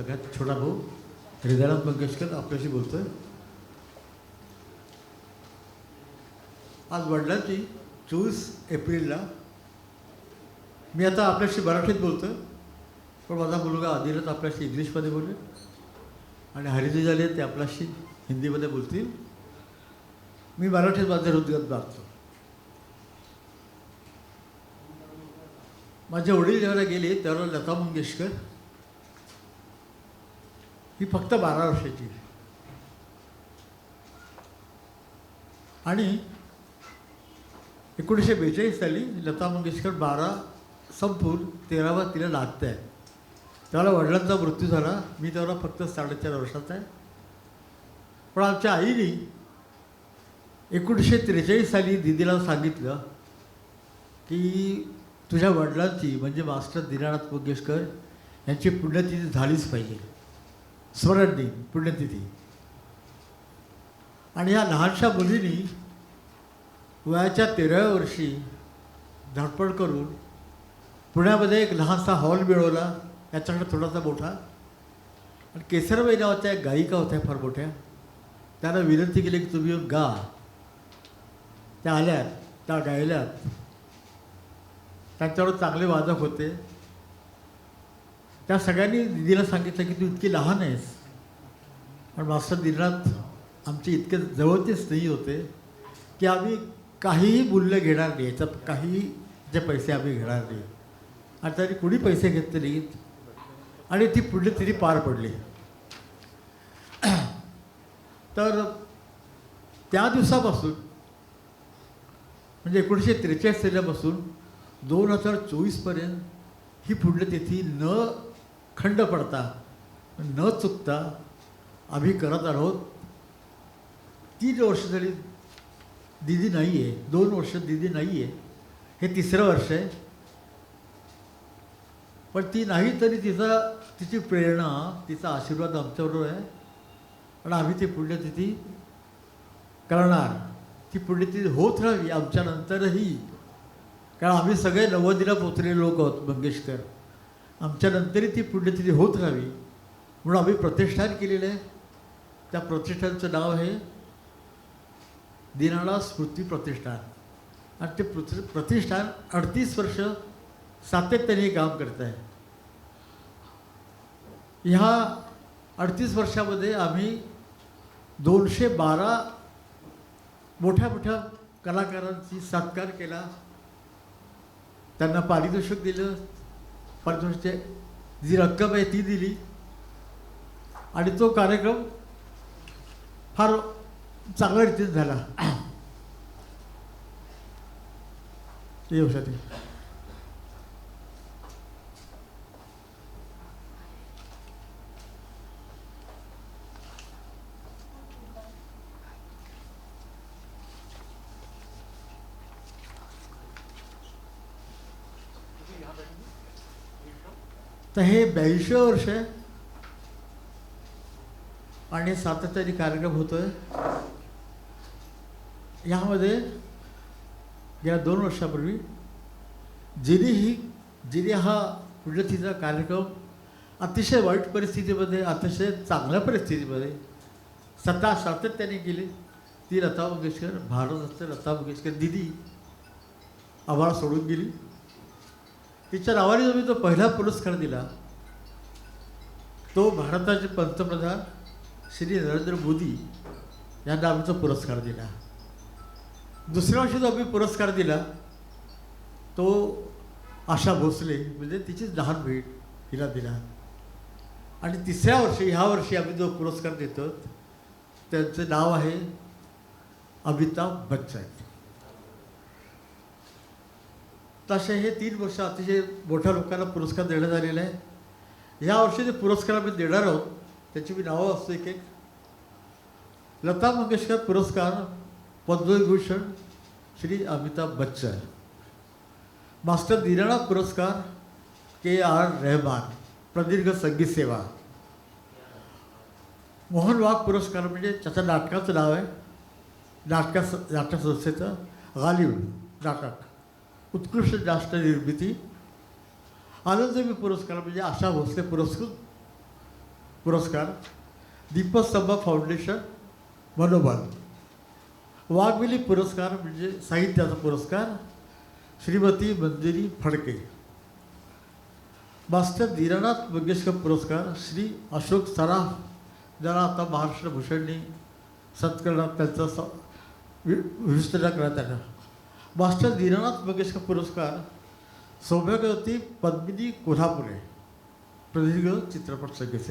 सगळ्यात छोटा भाऊ हृदयनाथ मंगेशकर आपल्याशी बोलतोय. आज वडिलांची 24 एप्रिलला मी आता आपल्याशी मराठीत बोलतोय, पण माझा मुलगा आदिनाथ आपल्याशी इंग्लिशमध्ये बोलेल आणि हरिजी झाले ते आपल्याशी हिंदीमध्ये बोलतील. मी मराठीत माझे हृदयात मागतो. माझे वडील जेव्हा गेले तेव्हा लता मंगेशकर ही फक्त 12 वर्षाची आणि 1942 साली लता मंगेशकर 12 संपून 13वा तिला लागत आहे. त्यावेळेला वडिलांचा मृत्यू झाला. मी तेव्हा फक्त 4.5 वर्षाचा आहे. पण आमच्या आईने 1943 साली दिदीला सांगितलं की तुझ्या वडिलांची म्हणजे मास्टर दीनानाथ मंगेशकर यांची पुण्यतिथी झालीच पाहिजे, स्मरण दिन पुण्यतिथी. आणि या लहानशा मुलीनी वयाच्या 13व्या वर्षी धडपड करून पुण्यामध्ये एक लहानसा हॉल मिळवला, याच्याकडे थोडासा मोठा. आणि केसरबाई नावाच्या एक गायिका होत्या फार मोठ्या, त्यांना विनंती केली की तुम्ही येऊन गा. त्या आल्यात, त्या गायल्यात. त्यांच्यावर चांगले वादक होते. त्या सगळ्यांनी दिदीला सांगितलं की तू इतकी लहान आहेस. पण मास्टर दीनानाथ आमचे इतके जवळचेच नाही होते की आम्ही काहीही मूल्य घेणार नाही, याच्यात काहीही जे पैसे आम्ही घेणार नाही. आणि त्यांनी कुणी पैसे घेतले नाहीत आणि ती पुण्यतिथी पार पडली. तर त्या दिवसापासून म्हणजे 1943 सालापासून 2024पर्यंत ही पुण्यतिथी न खंड पडता न चुकता आम्ही करत आहोत. 3 वर्ष झाली दिदी नाही आहे, 2 वर्ष दिदी नाही आहे, हे 3रं वर्ष आहे. पण ती नाही तरी तिची प्रेरणा, तिचा आशीर्वाद आमच्याबरोबर आहे. पण आम्ही ती पुण्यतिथी करणार. ती पुण्यतिथी होत राहावी आमच्यानंतरही, कारण आम्ही सगळे 90ला पोचलेले लोक आहोत मंगेशकर. आमच्यानंतरही ती पुण्यतिथी होत राहावी म्हणून आम्ही प्रतिष्ठान केलेलं आहे. त्या प्रतिष्ठानचं नाव आहे दीनानाथ स्मृती प्रतिष्ठान. आणि ते प्रतिष्ठान 38 वर्ष सातत्याने काम करत आहे. ह्या 38 वर्षामध्ये आम्ही 212 मोठ्या मोठ्या कलाकारांची सत्कार केला, त्यांना पारितोषिक दिलं, पारितोषिकची जी रक्कम आहे ती दिली. आणि तो कार्यक्रम फार चांगल्या रीतीने झाला. येऊसाठी तर हे 82 वर्ष आहे आणि सातत्याने कार्यक्रम होतोय. यामध्ये गेल्या 2 वर्षापूर्वी जिने हा पुण्यतिथीचा कार्यक्रम अतिशय वाईट परिस्थितीमध्ये, अतिशय चांगल्या परिस्थितीमध्ये सातत्याने केली, ती लता मंगेशकर, भारतरत्न लता मंगेशकर दिदी आम्हाला सोडून गेली. तिच्या नावाने जो मी तो पहिला पुरस्कार दिला तो भारताचे पंतप्रधान श्री नरेंद्र मोदी यांना आम्ही तो पुरस्कार दिला. दुसऱ्या वर्षी जो आम्ही पुरस्कार दिला तो आशा भोसले म्हणजे तिचीच लहान बहीण हिला दिला. आणि 3ऱ्या वर्षी ह्या वर्षी आम्ही जो पुरस्कार देतो त्यांचं नाव आहे अमिताभ बच्चन. तसे हे 3 वर्ष अतिशय मोठ्या लोकांना पुरस्कार देण्यात आलेला आहे. ह्या वर्षी जे पुरस्कार आम्ही देणार आहोत त्याची मी नावं असतो एक एक. लता मंगेशकर पुरस्कार पद्मविभूषण श्री अमिताभ बच्चन. मास्टर दीनानाथ पुरस्कार KR रहमान प्रदीर्घ संगीत सेवा. मोहन वाघ पुरस्कार म्हणजे त्याच्या नाटकाचं नाव आहे, नाटक संस्थेचं गालिब नाटक उत्कृष्ट राष्ट्र निर्मिती. आनंददेवी पुरस्कार म्हणजे आशा भोसले पुरस्कृत पुरस्कार, दीपस्तंभ फाउंडेशन मनोबल. वाघमिली पुरस्कार म्हणजे साहित्याचा पुरस्कार श्रीमती मंजिरी फडके. मास्टर दीनानाथ मंगेशकर पुरस्कार श्री अशोक सराफ, ज्याला आता महाराष्ट्र भूषणनी सत्कारणात त्यांचा विस्तार करण्यात आला. मास्टर दीनानाथ मंगेशकर पुरस्कार सौभाग्यवती पद्मिनी कोल्हापुरे, प्रदीर्घ चित्रपट संगीत.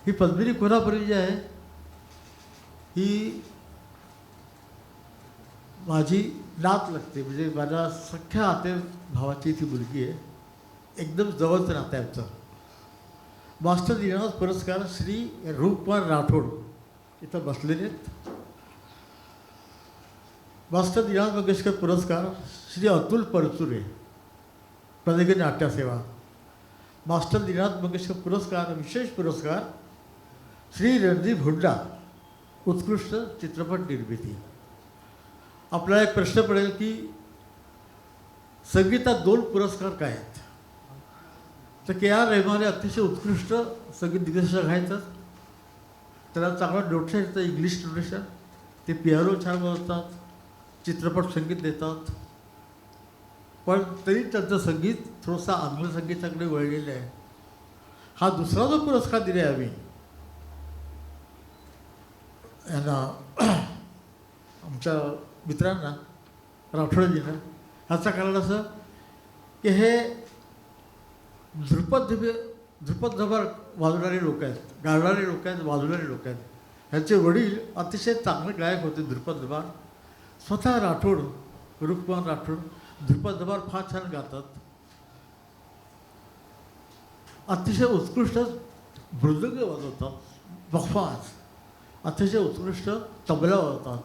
ही पद्मिनी कोल्हापुरे जी आहे ही माझी नात लागते, म्हणजे माझ्या सख्या आते भावाची ती मुलगी आहे, एकदम जवळचं नातं आहे आमचं. मास्टर दीनानाथ पुरस्कार श्री रूपकुमार राठोड इथं बसलेले आहेत. मास्टर दीनानाथ मंगेशकर पुरस्कार श्री अतुल परचुरे, प्रदीर्घ नाट्यसेवा. मास्टर दीनानाथ मंगेशकर पुरस्कार विशेष पुरस्कार श्री रणदीप हुड्डा, उत्कृष्ट चित्रपट निर्मिती. आपल्याला एक प्रश्न पडेल की संगीतात 2 पुरस्कार काय आहेत, तर के आर रहमान हे अतिशय उत्कृष्ट संगीत दिग्दर्शक आहेत. त्याला चांगलं नोटेशन येतं, इंग्लिश नोटेशन, ते पियानो छान वाजवतात, चित्रपट संगीत देतात, पण तरी त्यांचं संगीत थोडंसं आंग्ल संगीताकडे वळलेलं आहे. हा दुसरा जो पुरस्कार दिला आहे आम्ही यांना, आमच्या मित्रांना, राठोडजींना, ह्याचं कारण असं की हे ध्रुपद धबार वाजवणारे लोक आहेत, गाणारे लोक आहेत, वाजवणारे लोक आहेत. ह्यांचे वडील अतिशय चांगले गायक होते ध्रुपद धबार. स्वतः राठोड, रूपकुमार राठोड ध्रुपद धबार फार छान गातात. अतिशय उत्कृष्ट मृदंग वाजवतात, बफास अतिशय उत्कृष्ट तबला वाजवतात.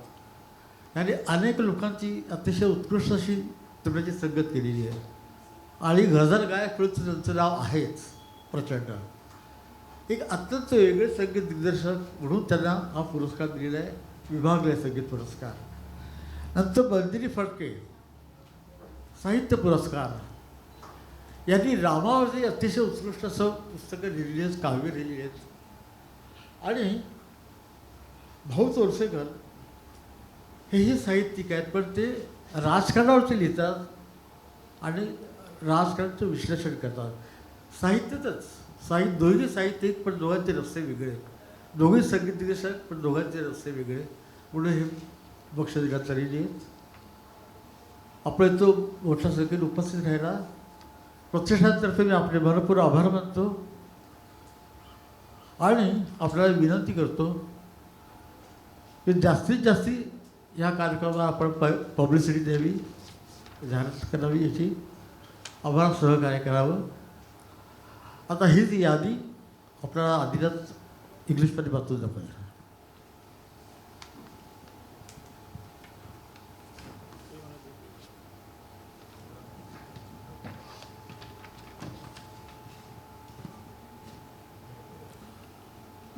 आणि अनेक लोकांची अतिशय उत्कृष्ट अशी तबल्याची संगत केलेली आहे. आणि गझल गायक त्यांचं नाव आहेच प्रचंड. एक अत्यंत वेगळे संगीत दिग्दर्शक म्हणून त्यांना हा पुरस्कार दिलेला आहे, विभागीय संगीत पुरस्कार. नंतर मंजिरी फडके साहित्य पुरस्कार. यांनी रामावरती अतिशय उत्कृष्ट असं पुस्तकं लिहिली आहेत, काव्य लिहिली आहेत. आणि भाऊ तोरसेकर हेही साहित्यिक आहेत, पण ते राजकारणावरती लिहितात आणि राजकारणाचं विश्लेषण करतात. साहित्यातच दोघे साहित्यिक, पण दोघांचे रस्ते वेगळे. दोघे संगीत दिग्दर्शक, पण दोघांचे रस्ते वेगळे. पुढे हे बक्षीस देण्यात आलेली आहेत. आपण तो मोठ्या संख्येने उपस्थित राहिला, प्रतिष्ठानतर्फे मी आपले भरपूर आभार मानतो आणि आपल्याला विनंती करतो की जास्तीत जास्त या कार्यक्रमाला आपण पब्लिसिटी द्यावी, जाहिरात करावी, याची आम्हाला सहकार्य करावं. आता हीच यादी आपल्याला आधीच इंग्लिशमध्ये वाचून दाखवली.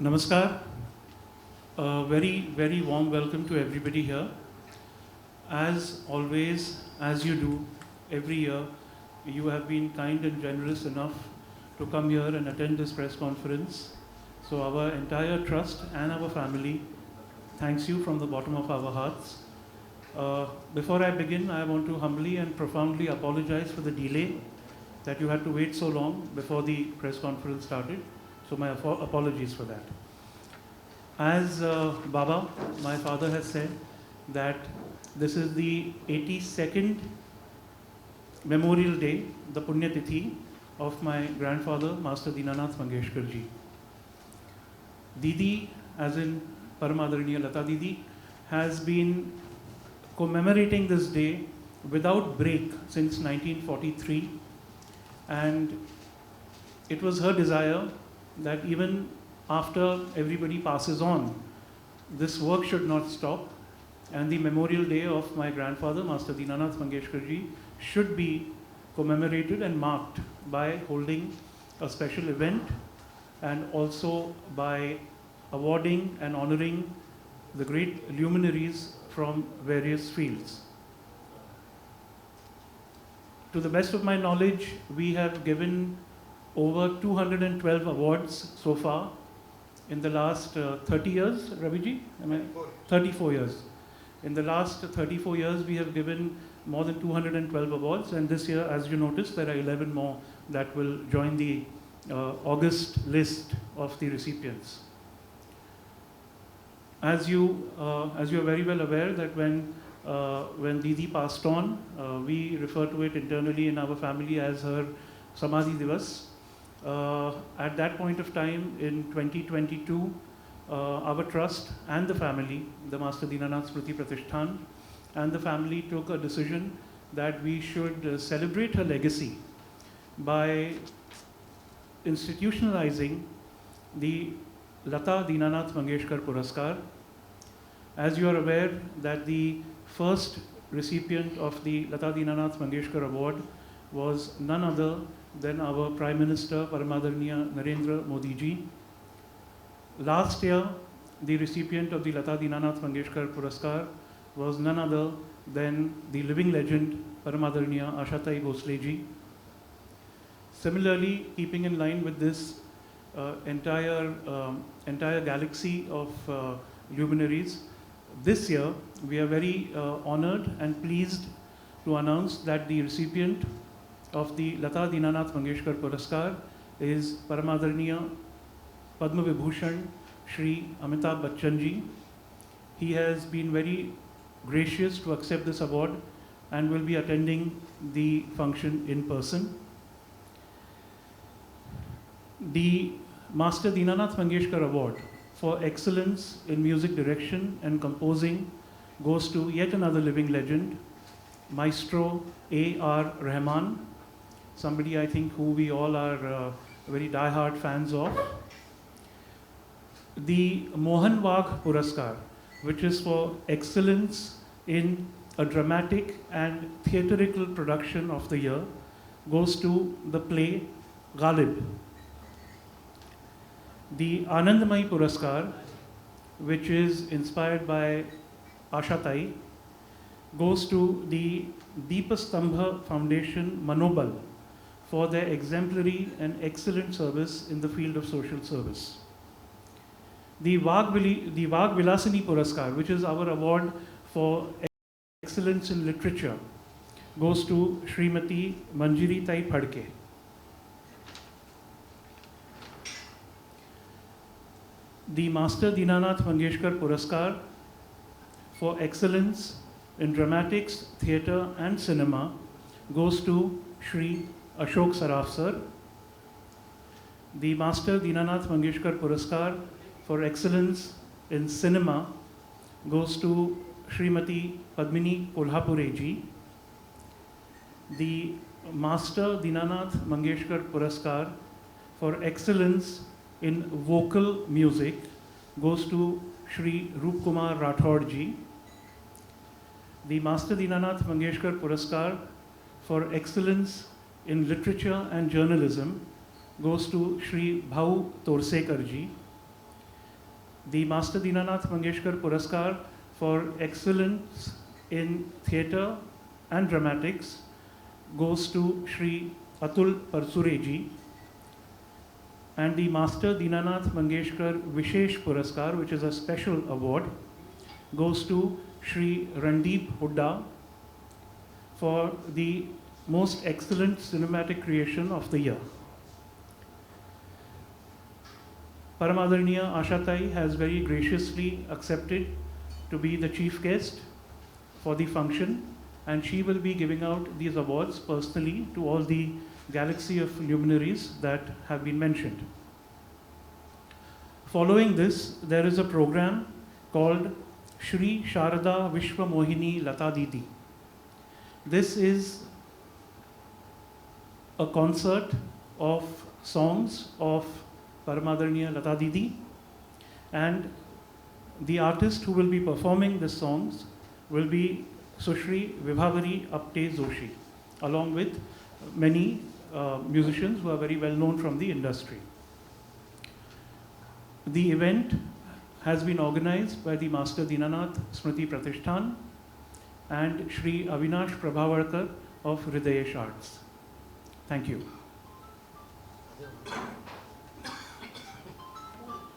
Namaskar. Very, very warm welcome to everybody here. As always, as you do every year, you have been kind and generous enough to come here and attend this press conference. So our entire trust and our family thanks you from the bottom of our hearts. Before I begin, I want to humbly and profoundly apologize for the delay that you had to wait so long before the press conference started. So my apologies for that. As Baba, my father, has said that this is the 82nd Memorial Day, the Punya Tithi of my grandfather, Master Deenanath Mangeshkar ji. Didi, as in Paramadaraniya Lata Didi, has been commemorating this day without break since 1943, and it was her desire that even after everybody passes on, this work should not stop, and the Memorial Day of my grandfather, Master Deenanath Mangeshkar ji, should be commemorated and marked by holding a special event and also by awarding and honoring the great luminaries from various fields. To the best of my knowledge, we have given over 212 awards so far, in the last 30 years, Raviji? 34 years. In the last 34 years, we have given more than 212 awards, and this year, as you noticed, there are 11 more that will join the August list of the recipients. As you are very well aware that when Didi passed on, we refer to it internally in our family as her Samadhi Divas. At that point of time in 2022, our trust and the family, the Master Dinanath Smriti Pratishthan, and the family took a decision that we should celebrate her legacy by institutionalizing the Lata Dinanath Mangeshkar Puraskar. As you are aware that the first recipient of the Lata Dinanath Mangeshkar Award was none other than our Prime Minister Paramadaraniya Narendra Modi ji. Last year, the recipient of the Lata Dinanath Mangeshkar Puraskar was none other than the living legend Paramadaraniya Ashatai Bhosle ji. Similarly, keeping in line with this entire galaxy of luminaries, this year we are very honored and pleased to announce that the recipient of the Lata Dinanath Mangeshkar Puraskar is Paramadaraniya Padma Vibhushan Shri Amitabh Bachchan ji. He has been very gracious to accept this award and will be attending the function in person. The Master Dinanath Mangeshkar Award for excellence in music direction and composing goes to yet another living legend, Maestro A.R. Rahman, somebody I think who we all are very die-hard fans of. The Mohan Wagh Puraskar, which is for excellence in a dramatic and theatrical production of the year, goes to the play Ghalib. The Anandamai Puraskar, which is inspired by Ashatai, goes to the Deepastambha Foundation Manobal for their exemplary and excellent service in the field of social service. The Vag Vilasini Puraskar, which is our award for excellence in literature, goes to Srimati Manjiri Tai Phadke. The Master Dinanath Mangeshkar Puraskar for excellence in dramatics, theatre and cinema goes to Shri Ashok Saraf sir. The Master Dinanath Mangeshkar Puraskar for excellence in cinema goes to Srimati Padmini Kolhapure ji. The Master Dinanath Mangeshkar Puraskar for excellence in vocal music goes to Shri Roop Kumar Rathod ji. The Master Dinanath Mangeshkar Puraskar for excellence in literature and journalism goes to Shri Bhau Torsekar ji. The Master Dinanath Mangeshkar Puraskar for excellence in theatre and dramatics goes to Shri Atul Parsure ji. And the Master Dinanath Mangeshkar Vishesh Puraskar, which is a special award, goes to Shri Randeep Hooda for the most excellent cinematic creation of the year. Paramadaraniya Ashatai has very graciously accepted to be the chief guest for the function, and she will be giving out these awards personally to all the galaxy of luminaries that have been mentioned. Following this, there is a program called Shri Sharada Vishwa Mohini Lata Didi. This is a concert of songs of Paramadaraniya Lata Didi, and the artist who will be performing the songs will be Sushri Vibhavari Apte Joshi, along with many musicians who are very well known from the industry. The event has been organized by the Master Dinanath Smriti Pratishthan and Shri Avinash Prabhavarkar of Hridayesh Arts. Thank you.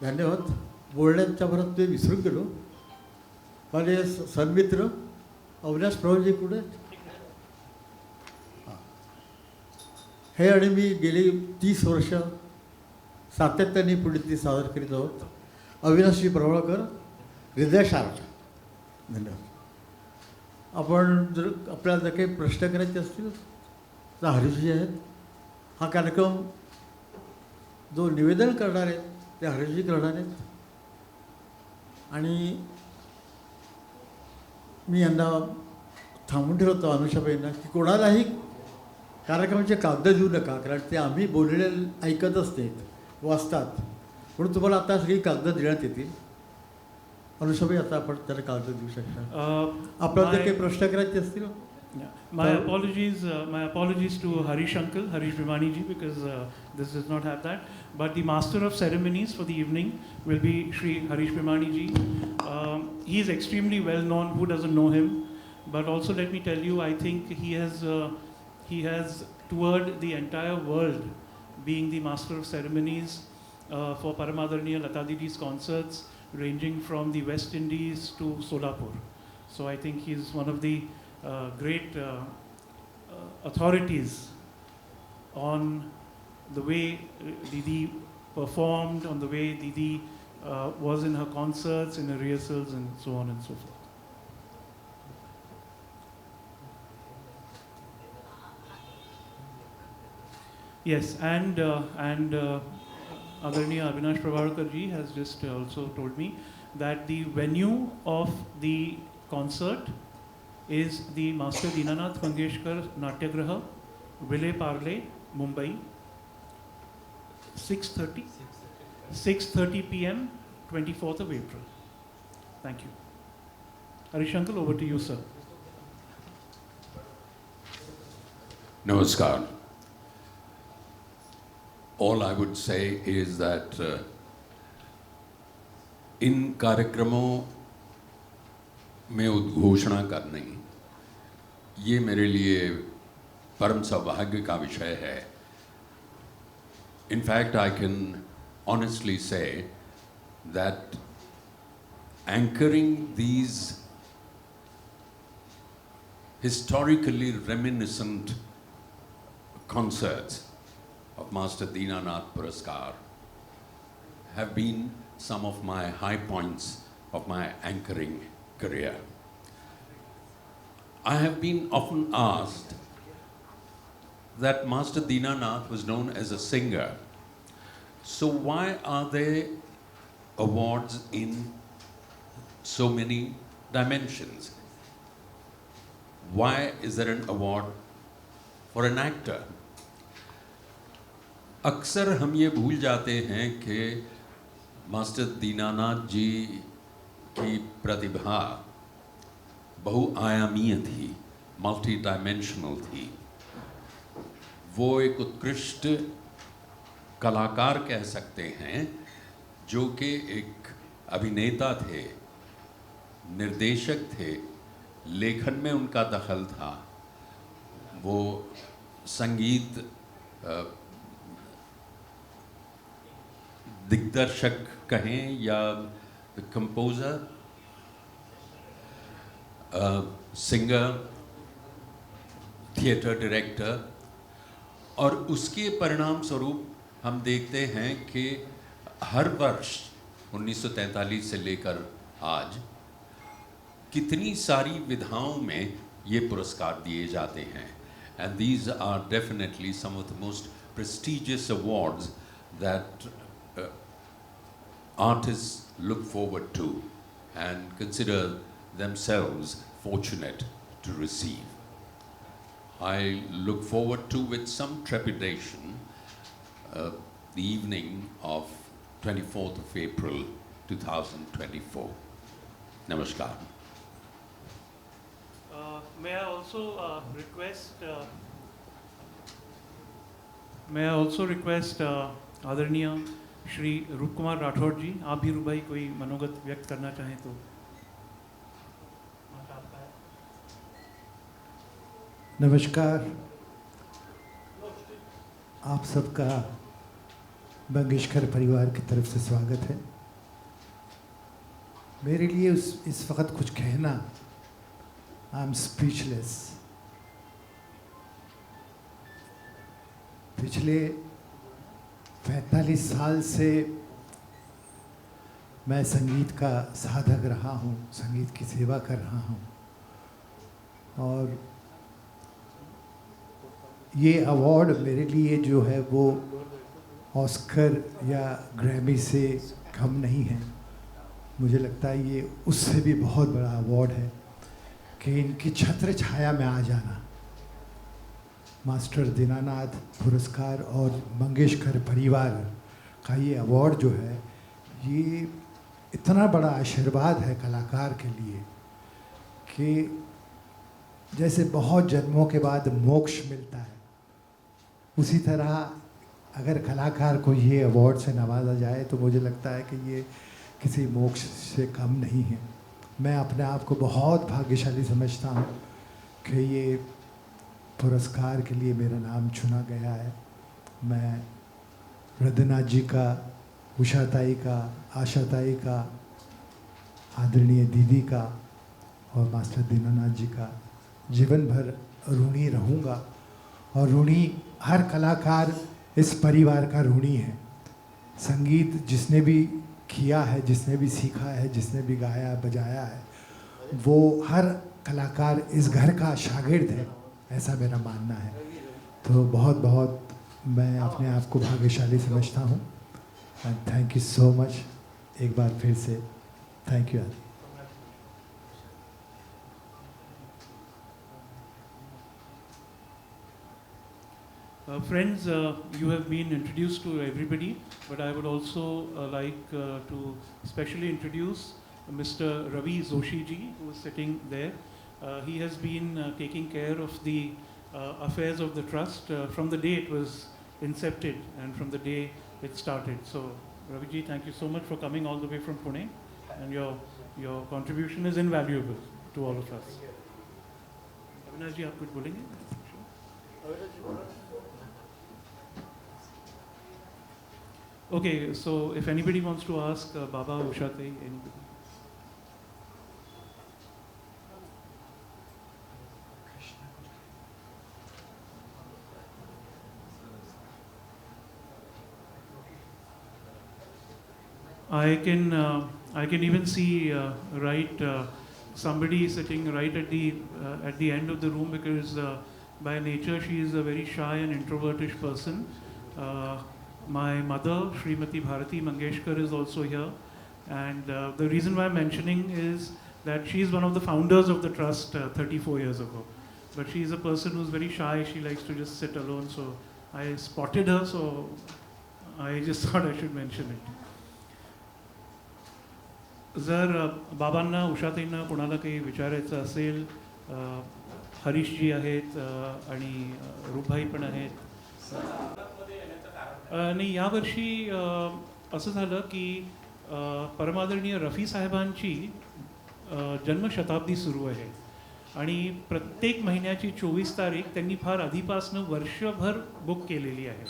धन्यवाद. बोलण्याच्या भरात ते विसरून गेलो. माझे सन्मित्र अविनाश प्रभूजी कुठे आहेत? हां. हे आणि मी गेली 30 वर्ष सातत्याने पुढे सादर करीत आहोत. अविनाशजी प्रभाळकर, हृदयशार्ट. धन्यवाद. आपण जर आपल्याला जर काही प्रश्न करायचे असतील तर हरीशजी आहेत. हा कार्यक्रम जो निवेदन करणार आहेत ते हरीशजी करणार आहेत. आणि मी यांना थांबून ठेवलं होतं अनुषाबाईंना की कोणालाही कार्यक्रमाचे कागद देऊ नका, कारण ते आम्ही बोललेले ऐकतच नाहीत, वाचतात. म्हणून तुम्हाला आता सगळी कागद देण्यात येतील. अनुषाबाई, आता आपण त्याला कागद देऊ शकता. आपल्याला जर काही प्रश्न करायचे असतील. My apologies to Harish uncle, Harish Bhimani ji, because this does not have that. But the master of ceremonies for the evening will be Shri Harish Bhimani ji. He is extremely well known. Who doesn't know him? But also, let me tell you, I think he has toured the entire world, being the master of ceremonies for Paramadaraniya Lata Didi's concerts, ranging from the West Indies to Solapur. So I think he's one of the great authorities on the way Didi performed, on the way Didi was in her concerts, in her rehearsals, and so on and so forth. Yes, and Adarniya Avinash Prabhakar ji has just also told me that the venue of the concert is the Master Dinanath Mangeshkar Natyagraha, Vile Parle, Mumbai, 6:30 p.m., 24th of April. Thank you. Harish uncle, over to you, sir. Namaskar. All I would say is that इन कार्यक्रमों में उद्घोषणा करनी ये मेरे लिए परम सौभाग्य का विषय है. In fact, I can honestly say that anchoring these historically reminiscent concerts of Master Dinanath Puraskar have been some of my high points of my anchoring career. I have been often asked that Master Dinanath was known as a singer. So why are there awards in so many dimensions? Why is there an award for an actor? अक्सर हम ये भूल जाते हैं कि master Dinanath जी की प्रतिभा बहुआयामीय थी, multi dimensional थी. वो एक उत्कृष्ट कलाकार कह सकते हैं, जो कि एक अभिनेता थे, निर्देशक थे, लेखन में उनका दखल था. वो संगीत दिग्दर्शक कहें या कंपोजर, सिंगर, थिएटर डायरेक्टर, और उसके परिणाम स्वरूप हम देखते हैं कि हर वर्ष 1943 से लेकर आज कितनी सारी विधाओं में ये पुरस्कार दिए जाते हैं. And these are definitely some of the most prestigious awards that artists look forward to and consider themselves fortunate to receive. I look forward to, with some trepidation, the evening of 24th of April 2024. Namaskar. May I also request आदरणीय श्री रूप कुमार राठौड़ जी, आप भी रूबाई कोई मनोगत व्यक्त करना चाहें तो. नमस्कार. आप सबका मंगेशकर परिवार की तरफ से स्वागत है। मेरे लिए इस वक्त कुछ कहना, आई एम स्पीचलेस। पिछले 45 साल से मैं संगीत का साधक रहा हूँ, संगीत की सेवा कर रहा हूँ, और ये अवार्ड मेरे लिए जो है वो ऑस्कर या ग्रैमी से कम नहीं है। मुझे लगता है ये उससे भी बहुत बड़ा अवार्ड है कि इनकी छत्र छाया में आ जाना, मास्टर दीनानाथ पुरस्कार और मंगेशकर परिवार का ये अवार्ड जो है, ये इतना बड़ा आशीर्वाद है कलाकार के लिए कि जैसे बहुत जन्मों के बाद मोक्ष मिलता है, उसी तरह अगर कलाकार को ये अवार्ड से नवाजा जाए तो मुझे लगता है कि ये किसी मोक्ष से कम नहीं है। मैं अपने आप को बहुत भाग्यशाली समझता हूँ कि ये पुरस्कार के लिए मेरा नाम चुना गया है। मैं रदनाथ जी का, उषाताई का, आशाताई का, आदरणीय दीदी का और मास्टर दीनानाथ जी का जीवन भर ऋणी रहूँगा, और ऋणी हर कलाकार इस परिवार का ऋणी है। संगीत जिसने भी किया है, जिसने भी सीखा है, जिसने भी गाया बजाया है, वो हर कलाकार इस घर का शागिर्द है, ऐसा मेरा मानना है। तो बहुत बहुत मैं अपने आप को भाग्यशाली समझता हूँ। And thank you so much, एक बार फिर से thank you. Friends, you have been introduced to everybody, but I would also like to specially introduce Mr. Ravi Zoshi ji, who is sitting there. He has been taking care of the affairs of the trust from the day it was incepted and from the day it started. So, Ravi ji, thank you so much for coming all the way from Pune, and your contribution is invaluable to all of us. Avinash ji, आप कुछ बोलेंगे? Okay, so if anybody wants to ask Baba Ushatai, anybody? I can even see somebody sitting right at the end of the room, because by nature she is a very shy and introvertish person. My mother, Srimati Bharati Mangeshkar, is also here, and the reason why I'm mentioning is that she is one of the founders of the trust 34 years ago. But she is a person who's very shy. She likes to just sit alone. So I spotted her, so I just thought I should mention it. जर बाबांना, उषाताईंना कोणाला काही विचारायचं असेल, हरीशजी आहेत आणि रूपभाई पण आहेत. नाही, यावर्षी असं झालं की परमादरणीय रफी साहेबांची जन्मशताब्दी सुरू आहे आणि प्रत्येक महिन्याची 24 तारीख त्यांनी फार आधीपासून वर्षभर बुक केलेली आहे,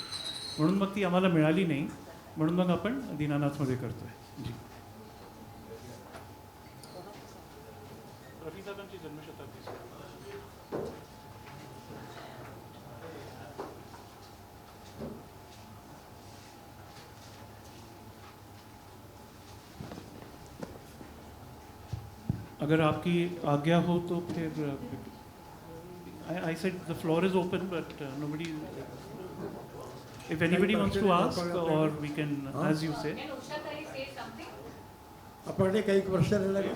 म्हणून मग ती आम्हाला मिळाली नाही, म्हणून मग आपण दीनानाथमध्ये करतोय. जी, रफी साहेबांची जन्मशताब्दी सुरू. अगर आपकी आज्ञा हो तो फिर I said the floor is open, but nobody. If anybody wants to ask, or we can, as you say. Can Ushatai say something? अपने कई क्वेश्चन है लगे,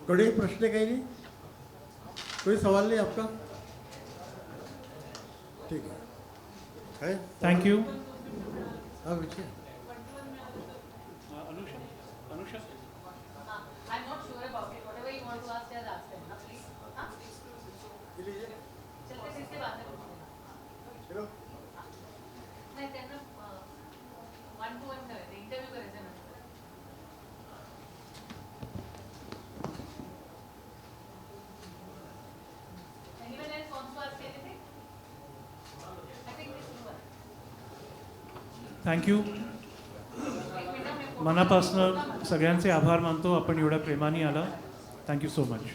कोई प्रश्न कहीं नहीं, कोई सवाल नहीं आपका? ठीक है, Thank you. हाँ पूछिए. Anusha. I'm not sure about it. Whatever you want to ask, just ask them. Please. हाँ? चलते फिरते बातें करो. नहीं, त्यांना one to one करायचं, interview करायचं ना. Anyone else wants to ask anything? I think this is one. Thank you. मनापासनं सगळ्यांचे आभार मानतो. आपण एवढ्या प्रेमाने आला. Thank you so much.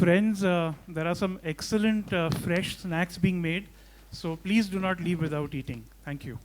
Friends, there are some excellent fresh snacks being made, so please do not leave without eating. Thank you.